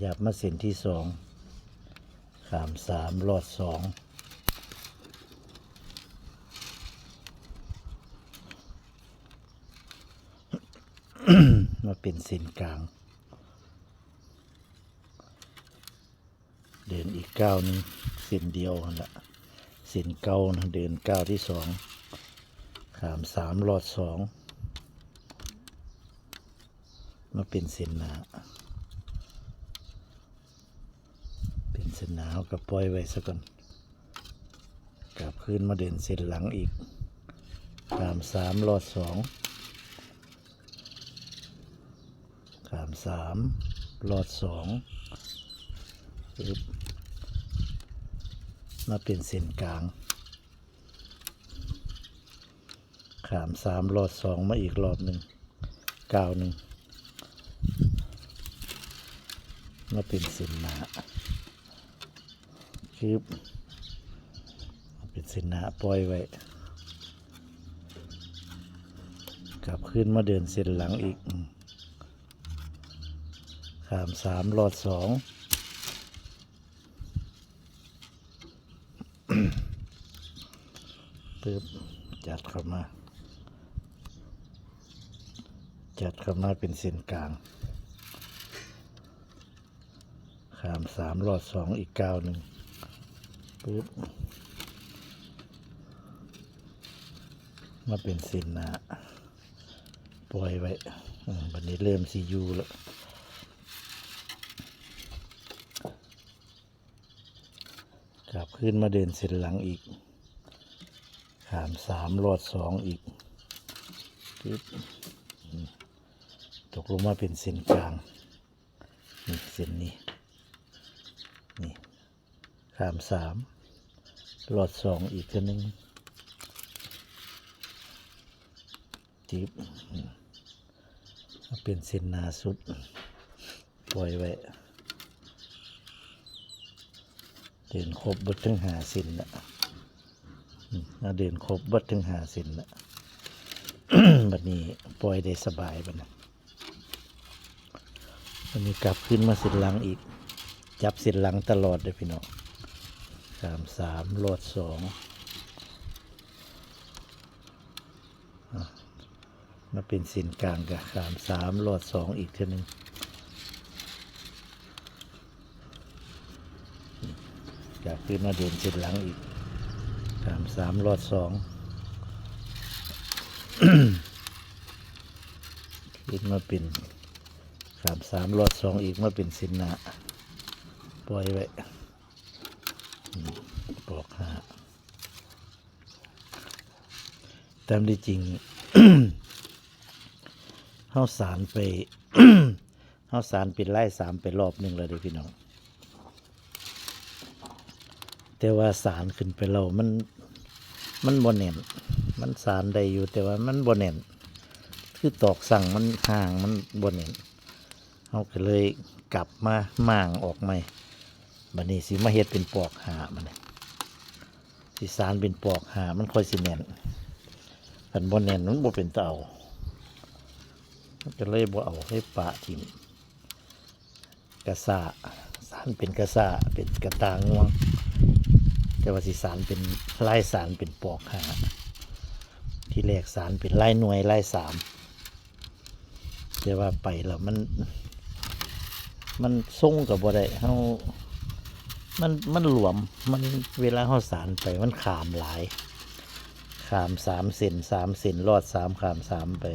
ยับมาเส้นที่สองขามสามรอดสองมาเป็นเส้นกลางเดินอีกก้าวนึงเส้นเดียวนั่นแหละเส้นเก้านะเดินก้าวที่สองขามสามรอดสองมาเป็นเส้นหนาเป็นเส้นหนาเอากับปล่อยไว้ซะก่อนกลับขึ้นมาเดินเส้นหลังอีกขามสามรอดสองขามสามรอดสองปึ๊บมาเป็นเส้นกลางขามสามรอดสองมาอีกรอบหนึ่งก้าวหนึ่งมาเป็นเส้นหนาคือเป็นเส้นหนาปล่อยไว้กลับขึ้นมาเดินเส้นหลังอีกขามสามรอดสองปึ๊บจัดเข้ามาเป็นเส้นกลางขามสามรอดสองอีกก้าวหนึ่งปึ๊บมาเป็นเส้นหนาปล่อยไว้วันนี้เริ่มซียูแล้วกลับขึ้นมาเดินเส้นหลังอีกขามสามรอดสองอีกปึ๊บตกลงมาเป็นเส้นกลางนี่เส้นนี้นี่ขามสามรอดสองอีกทีนึงจิบเป็นเส้นหนาสุดปล่อยไว้เดินครบเบิดถึง5 เส้นละเดินครบเบิดถึง5 เส้นละ บัดนี้ปล่อยได้สบายบัดนี้วันนี้กลับขึ้นมาเส้นหลังอีกจับเส้นหลังตลอดเลยพี่น้องขามสามรอดสองมาเป็นเส้นกลางกับขามสามรอดสองอีกทีนึงกลับขึ้นมาเดินเส้นหลังอีกขามสามรอดสอง ขึ้นมาเป็นขามสามรอดสองอีกมาเป็นเส้นหนาปล่อยไว้ปอกหาตามที่จริง เฮาสารไป เฮาสารเป็นไล่สามไปรอบหนึ่งแล้วเด้อพี่น้องแต่ว่าสารขึ้นไปเรามันบ่แน่นมันสารได้อยู่แต่ว่ามันบ่แน่นคือตอกสั่งมันห่างมันบ่แน่นเฮาก็เลยกลับมาม่างออกใหม่บัดนี้สิมาเฮ็ดเป็นปอกหามันสิสารเป็นปอกหามันค่อยสิแน่นคันบ่แน่นมันบ่เป็นตาเอาก็เลยบ่เอาให้ปะทิ่มกระซ่าสารเป็นกระซ่าเป็นกระตาง่วงแต่ว่าสิสารเป็นลายสารเป็นปอกหาที่แรกสารเป็นลายหน่วยลายสามแต่ว่าไปแล้วมันทรงกับบ่ได้เฮามันหลวมมันเวลาเฮาสารไปมันขามหลายขาม3 เซน3 เซนรอด3ขาม3ไป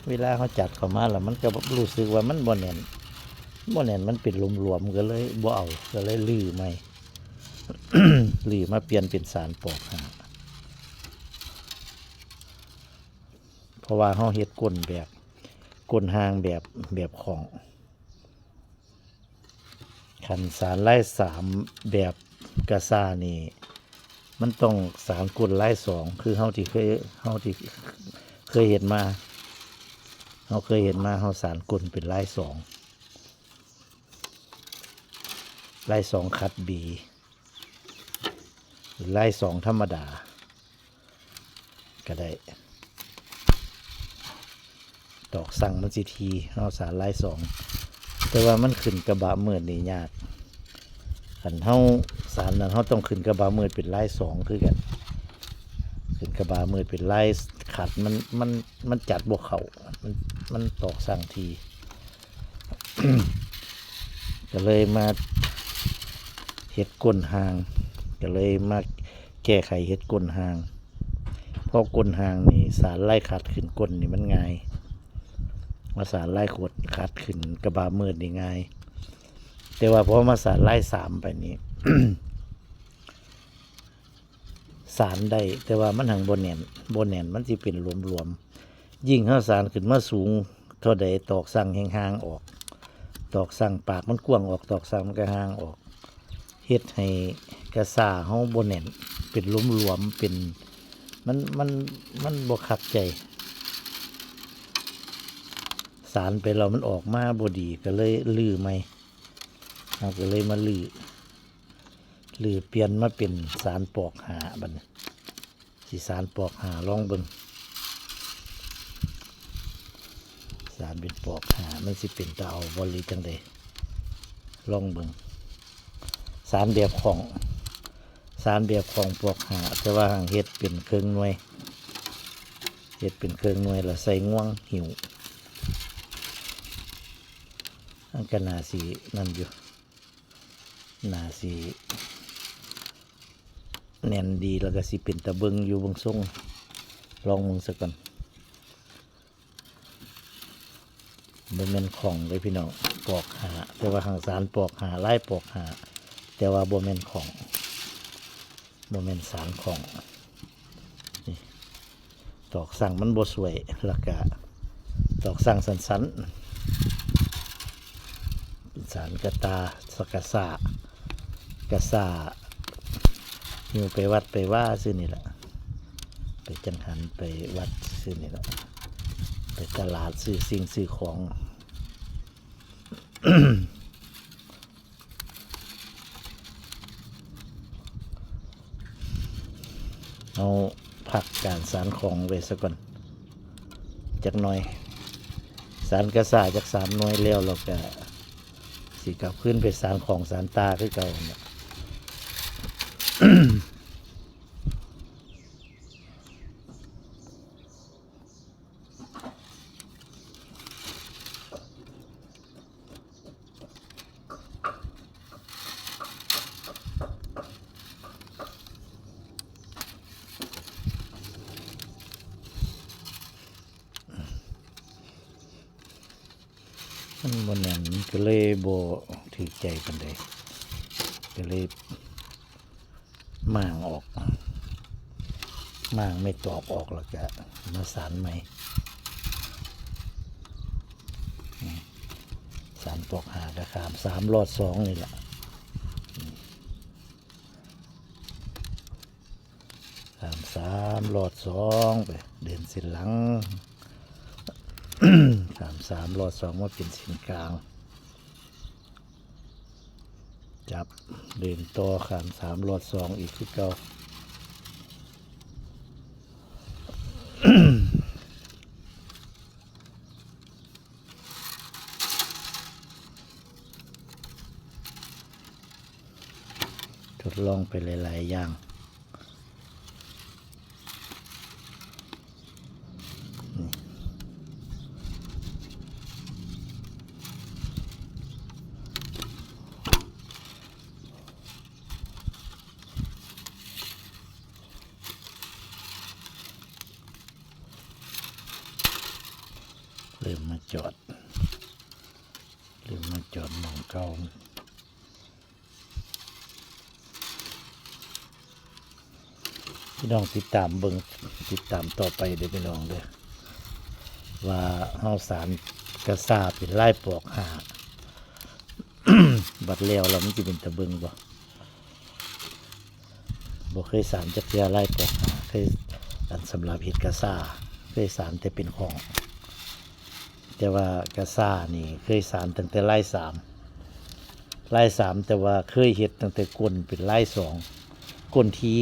เวลาเขาจัดเข้ามาแล้วมันก็รู้สึกว่ามันบ่แน่นมันเป็นหลวมๆก็เลยบ่เอาก็เลยลื้อใหม่ ลื้อมาเปลี่ยนเป็นสารปอกหาเพราะว่าเขาเฮ็ดก้นแบบก้นหางแบบของขันสารไล่สามแบบกระซ่านี่มันต้องสารก้นไล่สองคือเฮาที่เคยเห็นมาเฮาสารก้นเป็นไล่สองคัดบีหรือไล่สองธรรมดาก็ได้ตอกสั่งมันสิทีเอาสารไล่สอง แต่ว่ามันขึ้นกระบะมืดนี่ยากขันเฮาสารนั้นเฮาต้องขึ้นกระบะมืดเป็นลาย2คือกันขึ้นกระบะมืดเป็นลายขัดมันจัดบ่เข้ามันตอกสั่งที ก็เลยมาเฮ็ดก้นหางก็เลยมาแก้ไขเฮ็ดก้นหางเพราะก้นหางนี่สารไล่ขัดขึ้นก้นนี่มันง่ายมาสารไล่ขดขัดขึ้นกระบะมืดนี่ง่ายแต่ว่าพอมาสารไล่3ไปนี้ สารได้แต่ว่ามันหังบนแหนมันสิเป็นรวมๆยิ่งเฮาสารขึ้นมาสูงเท่าใดตอกสั่งแห่างๆออกตอกสั่งปากมันกว้างออกตอกสั่งมันก็ห่างออกเฮ็ดให้กระซ่าเฮาบ่แน่นเป็นรวมๆเป็นมันบ่คักใจสารไปแล้วมันออกมาบ่ดีก็เลยลื้อใหม่เราก็เลยมาลื้อเปลี่ยนมาเป็นสารปอกหาบัดนี้สิสารปอกหาลองเบิ่งสารเป็นปอกหามันสิเป็นตาเอาบ่หรือจังได๋ลองเบิ่งสารแบบของปอกหาแต่ว่าเฮ็ดเป็นเครื่องหน่วยแล้วใส่ง่วงหิวอันก็น่าสินั่นอยู่น่าสิแน่นดีแล้วก็สิเป็นตะเบิงอยู่เบิ่งทรงลองมึงซะก่อนบ่แม่นของเลยพี่น้องปอกหาแต่ว่าทางสารปอกหาลายปอกหาแต่ว่าบ่แม่นของบ่แม่นสารของนี่ตอกสั่งมันบ่สวยแล้วก็ตอกสั่งสั้นๆเป็นสารกระตาสกะซ่หิวไปวัดไปว่าซื่อนี่แหละไปจังหันไปวัดซื่อนี่แหละไปตลาดซื้อสิ่งซื้อของ เอาผักการสารของไว้ซะก่อนจักหน่อยสารกระซ่าจาก3 หน่วยแล้วเราก็สิกลับขึ้นไปสารของสารตาคือเก่าเนี่ย มันบนนั้นก็เลยโบถือใจกันเลยก็เลยม่างออกม่างไม่ตอกออกแล้วก็มาสารใหม่สารตอกหากระขาม3 รอด 2นี่แหละ3 รอด 2ไปเดินเส้นหลัง 3 รอด 2มาเป็นเส้นกลางจับเดินต่อขาม3 รอด 2อีกคือเก่า ทดลองไปหลายๆอย่างเริ่มมาจอดหมองเก่าพี่น้องติดตามต่อไปเดี๋ยวพี่น้องเด้อว่าเฮาสารกระซาเป็นลายปอกหา บัดแล้วเรามันจะเป็นตะเบิงบ่เคยสารจักเทื่อลายปอกหาเคยอันสำหรับเฮ็ดกระซาเคยสารแต่เป็นของแต่ว่ากระซ่านี่เคยสารตั้งแต่ลาย3แต่ว่าเคยเฮ็ดตั้งแต่ก้นเป็นลาย2ก้นที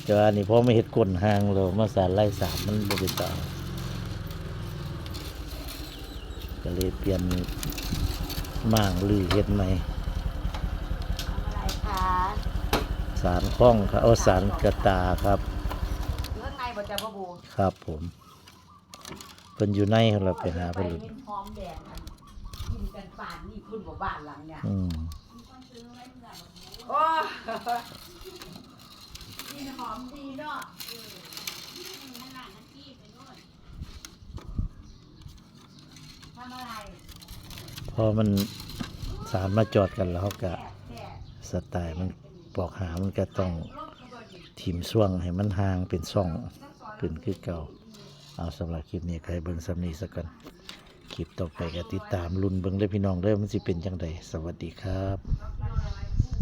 แต่ว่านี่พอไม่เฮ็ดก้นหางเรามาสารลาย3มันบ่เป็นตาก็เลยเปลี่ยน ม่างลือเฮ็ดใหม่ อะไรคะ สารข้องครับเอาสารกระตาครับ อยู่ข้างในบ่จะบ่บู ครับผมเพิ่นอยู่ในเราไปหาเพิ่น ไป เลย เห็นหอมแดงกันกินกันป่านนี่คุณบ่บ้านหลังเนี่ย อืม โอ้กินหอมดีเนาะทำอะไร พอมันสารมาจอดกันแล้วเขาก็ แค่ สไตล์มันปอกหามันก็ต้องทิ่มช่วงให้มันห่างเป็นช่องขึ้นคือเก่าเอาสำหรับคลิปนี้ใครเบิ่งสำนีสักก่อนคลิปต่อไปก็ติดตามลุ้นเบิ่งเด้อพี่น้องเด้อมันสิเป็นจังไดสวัสดีครับ